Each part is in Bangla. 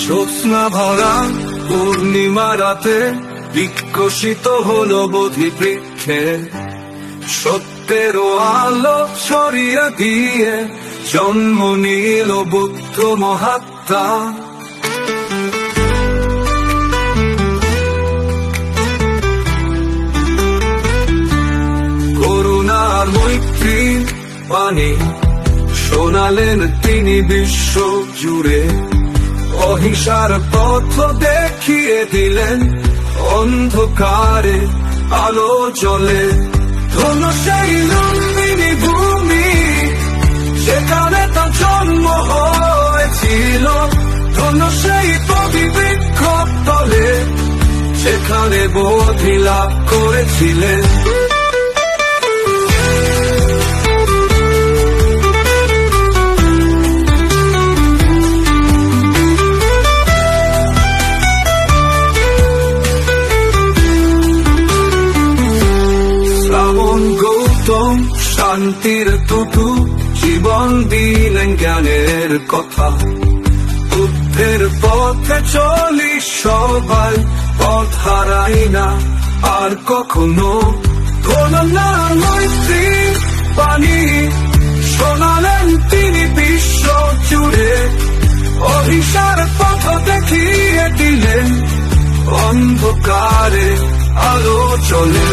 জ্যোৎস্না ভরা পূর্ণিমা রাতে বিকশিত হলো বোধি বৃক্ষে, সত্যের আলো ছড়িয়ে দিয়ে জন্ম নিল বুদ্ধ মহাত্মা। করুণার মৈত্রীর বাণী শোনালেন তিনি বিশ্ব জুড়ে, অহিংসার পথ দেখিয়ে দিলেন, অন্ধকারে আলো জ্বলে। ধন্য সেই লুম্বিনী ভূমি যেখানে তার জন্ম হয়েছিল, ধন্য সেই বোধি বৃক্ষ তলে যেখানে বোধি লাভ করেছিলেন। গৌতম শান্তির দুতু জীবন দিলেন জ্ঞানের কথা, বুদ্ধের পথে চলি সবাই, পথ হারাই না আর কখনো। করুণার মৈত্রীর বাণী শোনালেন তিনি বিশ্ব জুড়ে, অহিংসার পথ দেখিয়ে দিলেন, অন্ধকারে আলো চলে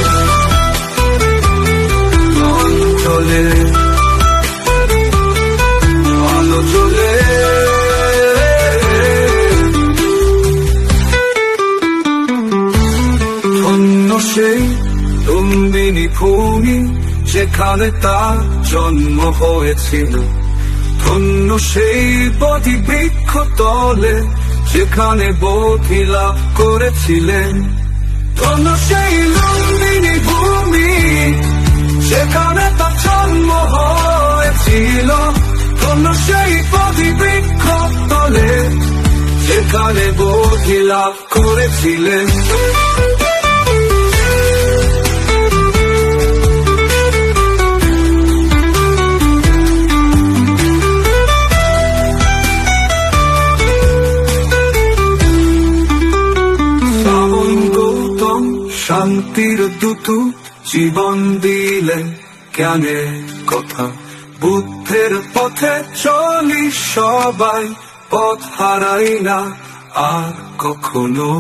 চলে আলো চলে। ধন্য সেই লুম্বিনী ভূমি যেখানে তার জন্ম হয়েছিল, ধন্য সেই বোধি বৃক্ষ তলে যেখানে বোধি লাভ করেছিলেন। ধন্য সেই লুম্বিনী ভূমি যেখানে তার জন্ম হয়েছিল, ধন্য সেই বোধি বৃক্ষ তলে যেখানে বোধি লাভ করেছিলেন। গৌতম শান্তির দুতু জীবন দিলেন জ্ঞানের কথা, বুদ্ধের পথে চলি সবাই, পথ হারাই না আর কখনো।